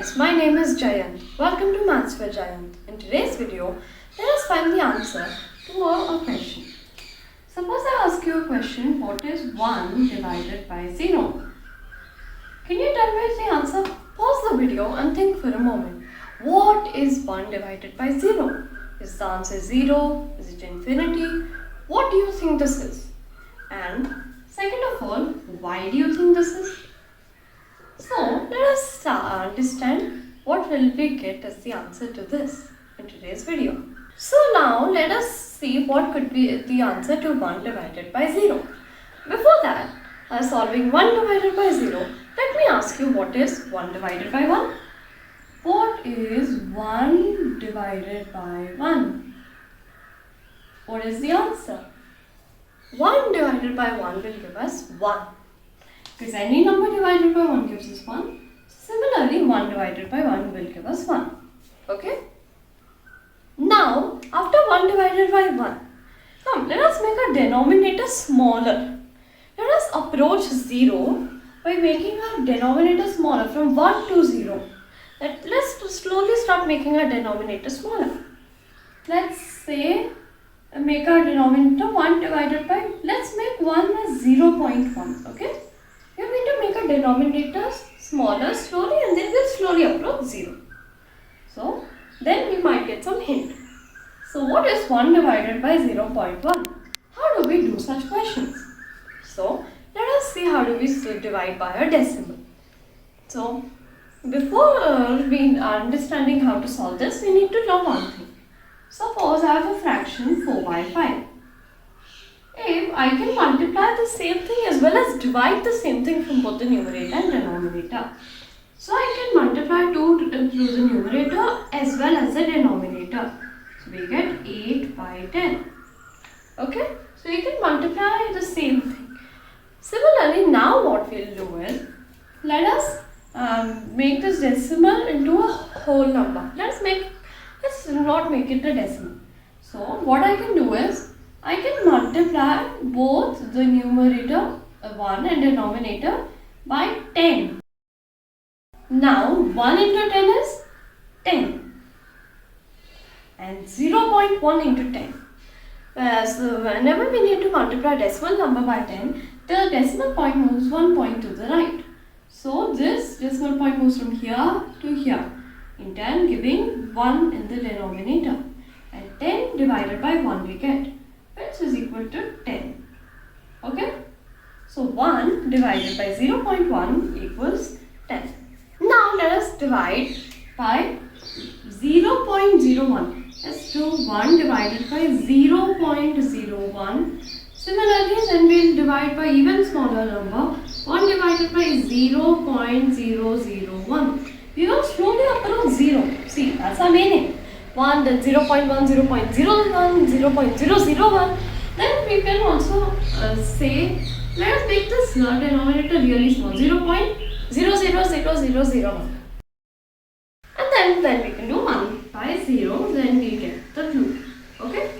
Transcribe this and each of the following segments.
friends, my name is Jayant. Welcome to Maths for Jayant. In today's video, let us find the answer to a question. Suppose I ask you a question, what is 1 divided by 0? Can you tell me the answer? Pause the video and think for a moment. What is 1 divided by 0? Is the answer 0? Is it infinity? What do you think this is? And second of all, why do you think this is? So, let us understand what will we get as the answer to this in today's video. So now, let us see what could be the answer to 1 divided by 0. Before that, solving 1 divided by 0, let me ask you what is 1 divided by 1? What is 1 divided by 1? What is the answer? 1 divided by 1 will give us 1. Because any number divided by 1 gives us 1. Similarly, 1 divided by 1 will give us 1. Okay? Now, after 1 divided by 1, come, let us make our denominator smaller. Let us approach 0 by making our denominator smaller from 1 to 0. Let's slowly start making our denominator smaller. Let's say, make our denominator 1 divided by, let's make 1 as 0.1, okay? We are going to make our denominator smaller slowly and then we'll slowly approach 0. So, then we might get some hint. So, what is 1 divided by 0.1? How do we do such questions? So, let us see how do we divide by a decimal. So, before we understanding how to solve this, we need to know one thing. Suppose I have a fraction 4 by 5. If I can multiply the same thing as well as divide the same thing from both the numerator and denominator. So I can multiply 2 through the numerator as well as the denominator. So we get 8 by 10. Okay? So you can multiply the same thing. Similarly, now what we'll do is, let us make this decimal into a whole number. Let's not make it a decimal. So what I can do is, I can multiply both the numerator 1 and denominator by 10. Now 1 into 10 is 10 and 0.1 into 10. So whenever we need to multiply a decimal number by 10, the decimal point moves 1 point to the right. So this decimal point moves from here to here, in 10 giving 1 in the denominator, and 10 divided by 1 we get, which is equal to 10. Okay? So 1 divided by 0.1 equals 10. Now let us divide by 0.01. Let's do 1 divided by 0.01. Similarly, then we'll divide by even smaller number, 1 divided by 0.001. We will slowly approach 0. See, that's our meaning. 1, then 0.1, 0.01, 0.001. Then we can also say, let us make this denominator really small, 0.000001. And then we can do 1 by 0, then we get the blue. Okay?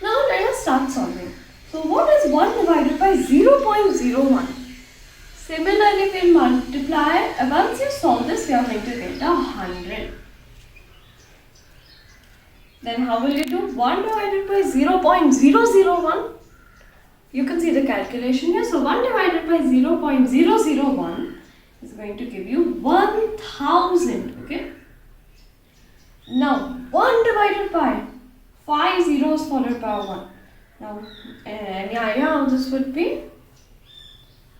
Now let us start solving. So what is 1 divided by 0.01? Similarly, we will multiply, once you solve this, we are going to get 100. Then how will you do 1 divided by 0.001? You can see the calculation here. So 1 divided by 0.001 is going to give you 1000. Okay. Now 1 divided by 5 zeros followed by 1. Now any idea how this would be?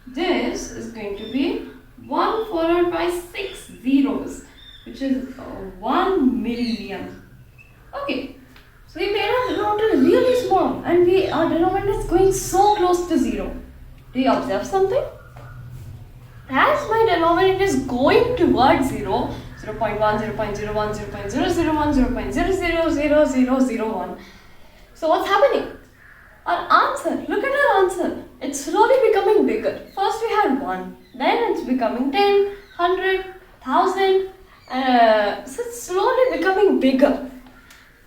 This is going to be 1 followed by 6 zeros, which is 1 million. Okay, so we made our denominator really small and our denominator is going so close to 0. Do you observe something? As my denominator is going towards 0, 0.1, 0.01, 0.001, 0.000001. So what's happening? Our answer, look at our answer. It's slowly becoming bigger. First we had 1, then it's becoming 10, 100, 1000. So it's slowly becoming bigger.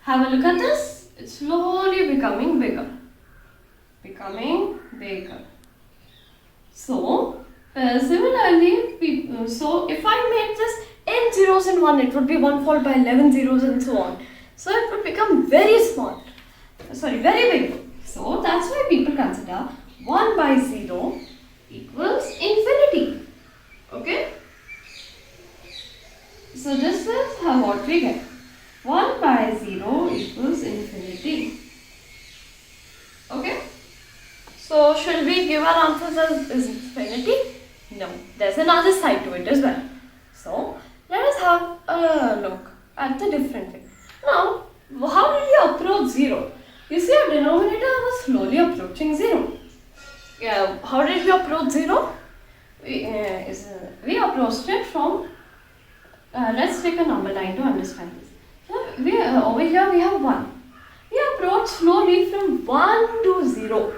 Have a look at this. It's slowly becoming bigger. So, similarly, so if I make this n0 zeros in 1, it would be 1 followed by 11 zeros and so on. So it would become very small. Sorry, very big. So that's why people consider 1 by 0 equals infinity. Okay? So this is what we get. 1 by 0 equals infinity. Okay? So should we give our answers as infinity? No. There's another side to it as well. So let us have a look at the different way. Now, how did we approach 0? You see, our denominator was slowly approaching 0. Yeah, how did we approach 0? We approached it from, let's take a number line to understand this. So over here we have 1. We approach slowly from 1 to 0.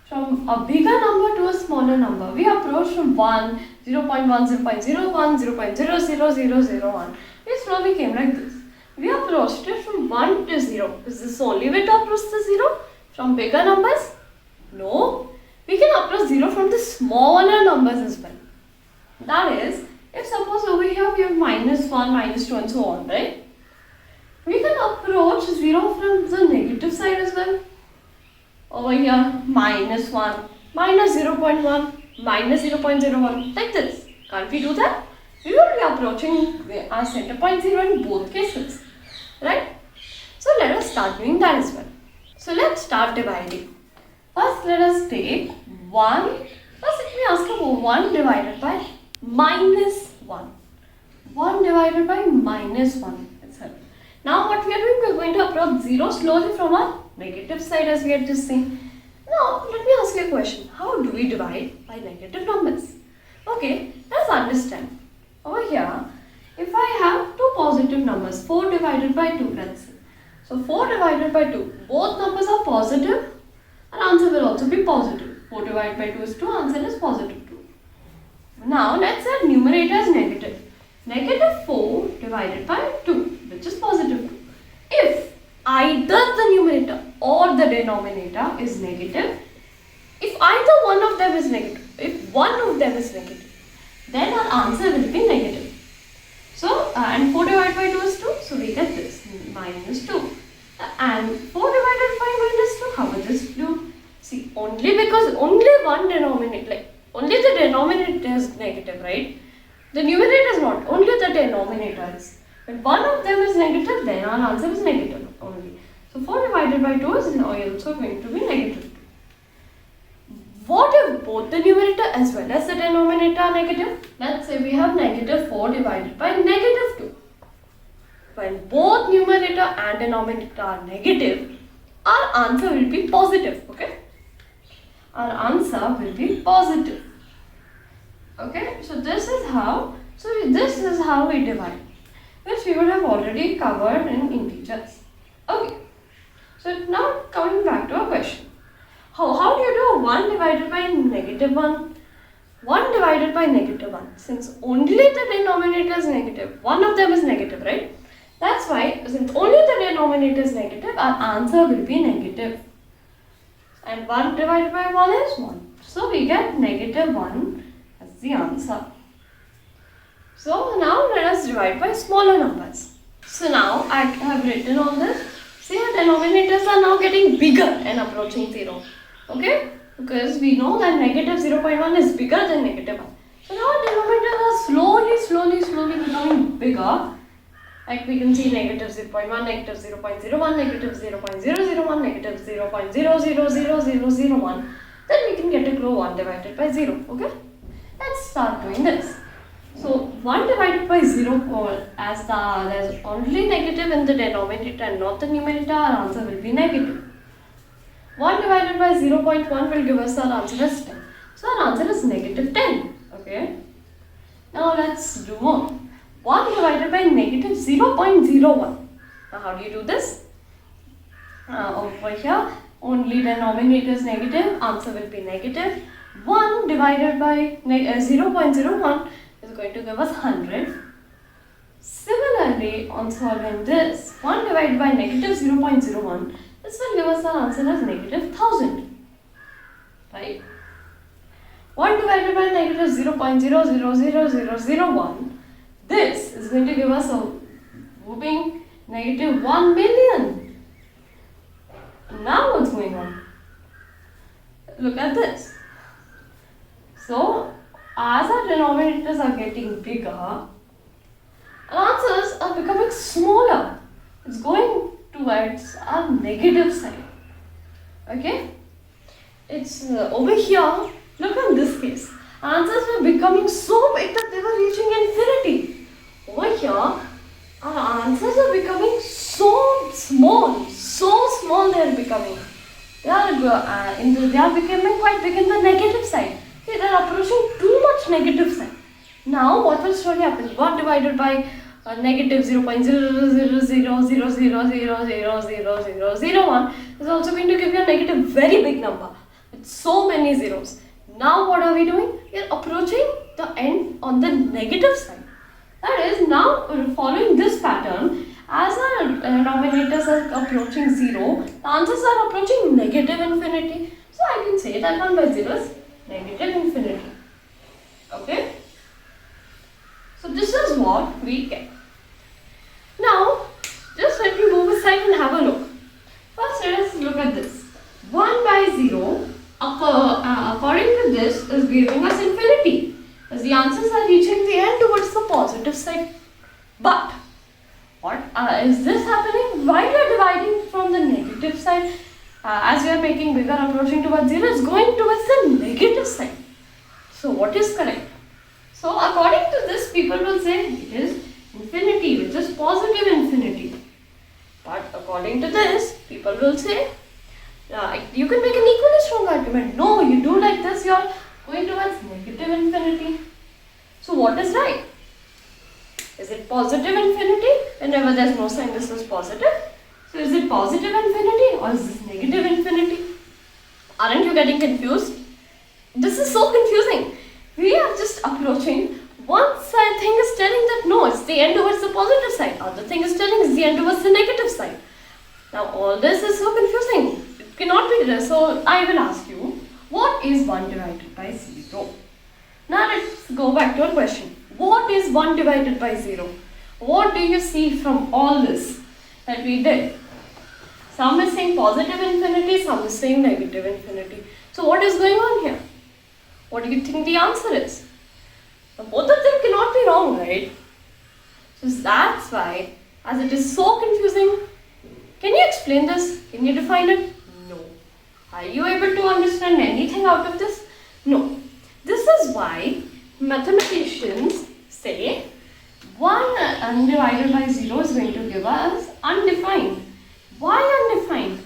From a bigger number to a smaller number. We approach from 1, 0.1, 0.01, 0.00001. We slowly came like this. We approached it from 1 to 0. Is this the only way to approach the 0? From bigger numbers? No. We can approach 0 from the smaller numbers as well. That is, if suppose over here we have -1, -2 and so on, right? We can approach 0 from the negative side as well. Over here, -1, -0.1, -0.01, like this. Can't we do that? We will be approaching our center point 0 in both cases, right? So let us start doing that as well. So let's start dividing. First, let us take 1. First, let me ask you 1 divided by -1. 1 divided by -1. Now what we are doing, we are going to approach 0 slowly from our negative side as we had just seen. Now let me ask you a question. How do we divide by negative numbers? Okay, let's understand. Over here, if I have two positive numbers, 4 divided by 2, let's say. So 4 divided by 2, both numbers are positive, and answer will also be positive. 4 divided by 2 is 2, answer is positive 2. Now let's say numerator is negative. Negative 4 divided by 2, which is positive 2. If either the numerator or the denominator is negative, if either one of them is negative, if one of them is negative, then our answer will be negative. So, and 4 divided by 2 is 2, so we get this, -2. And 4 divided by -2, how will this do? See, only because only one denominator, like only the denominator is negative, right? The numerator is not, only the denominator is. When one of them is negative, then our answer is negative only. So 4 divided by 2 is also going to be -2. What if both the numerator as well as the denominator are negative? Let's say we have -4 divided by -2. When both numerator and denominator are negative, our answer will be positive, okay? Our answer will be positive. Okay, so this is how we divide, which we would have already covered in integers. Okay, so now coming back to our question. How do you do 1 divided by -1? 1 divided by -1. Since only the denominator is negative, one of them is negative, right? That's why, since only the denominator is negative, our answer will be negative. And 1 divided by 1 is 1. So we get -1 as the answer. So now let us divide by smaller numbers. So now I have written on this. See, our denominators are now getting bigger and approaching 0. Okay? Because we know that -0.1 is bigger than -1. So now our denominators are slowly becoming bigger. Like we can see -0.1, -0.01, -0.001, -0.000001. Then we can get a clue 1 divided by 0. Okay? Let's start doing this. So 1 divided by 0, as there's only negative in the denominator and not the numerator, our answer will be negative. 1 divided by 0.1 will give us our answer as 10. So our answer is -10. Okay. Now let's do more. 1 divided by -0.01. Now how do you do this? Over here, only denominator is negative, answer will be negative. 1 divided by 0.01 is going to give us 100. Similarly, on solving this, 1 divided by -0.01, this will give us our answer as -1000. Right? 1 divided by -0.000001, this is going to give us a whooping negative 1 million. Now what's going on? Look at this. So, as our denominators are getting bigger, our answers are becoming smaller. It's going towards our negative side. Okay? It's over here. Look at this case. Answers were becoming so big that they were reaching infinity. Over here, our answers are becoming so small they are becoming. They are becoming quite big in the negative side. Okay, they are approaching too much negative side. Now, what will slowly happen? 1 divided by negative 0.00000000001 is also going to give you a negative very big number with so many zeros. Now what are we doing? We are approaching the end on the negative side. That is, now following this pattern, as our denominators are approaching 0, the answers are approaching negative infinity. So I can say that 1 by 0 is negative infinity. Okay? So this is what we get. Now, just let me move aside and have a look. First, let us look at this. 1 by 0, according to this, is giving us infinity, as the answers are reaching the end towards the positive side. But, what is this happening? While we are dividing from the negative side, as we are making bigger, approaching towards 0, it's going towards the negative side. So, what is correct? So, according to this, people will say it is infinity, which is positive infinity. But according to this, people will say you can make an equally strong argument. No, you do like this, you are going towards negative infinity. So what is right? Is it positive infinity? Whenever there is no sign, this is positive. So is it positive infinity or is this negative infinity? Aren't you getting confused? This is so confusing. We are just approaching. One side thing is telling that no, it's the end towards the positive side. Other thing is telling it's the end towards the negative side. Now all this is so confusing. It cannot be there. So I will ask you, what is 1 divided by 0? Now let's go back to our question. What is 1 divided by 0? What do you see from all this that we did? Some is saying positive infinity, some is saying negative infinity. So what is going on here? What do you think the answer is? Now, both of them cannot be wrong, right? So that's why, as it is so confusing, can you explain this? Can you define it? No. Are you able to understand anything out of this? No. This is why mathematicians say 1 divided by 0 is going to give us undefined. Why undefined?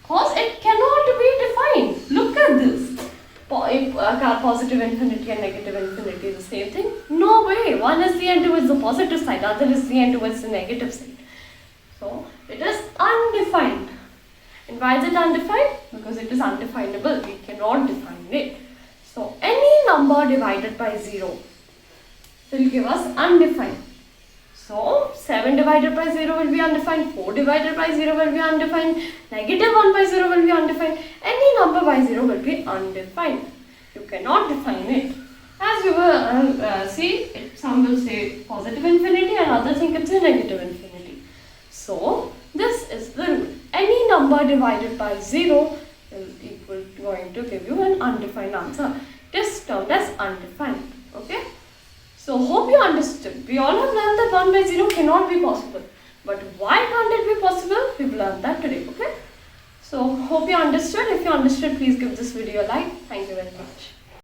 Because it cannot be defined. Look at this. Positive infinity and negative infinity is the same thing? No way. One is the end towards the positive side, other is the end towards the negative side. So it is undefined. And why is it undefined? Because it is undefinable. We cannot define it. So any number divided by 0 will give us undefined. So 7 divided by 0 will be undefined, 4 divided by 0 will be undefined, negative 1 by 0 will be undefined, any number by 0 will be undefined. You cannot define it. As you will see, some will say positive infinity and others think it's a negative infinity. So this is the rule. Any number divided by 0 is going to give you an undefined answer. It is termed as undefined. Okay? So hope you understood. We all have learned that 1 by 0 cannot be possible. But why can't it be possible? We've learned that today. Okay? So hope you understood. If you understood, please give this video a like. Thank you very much.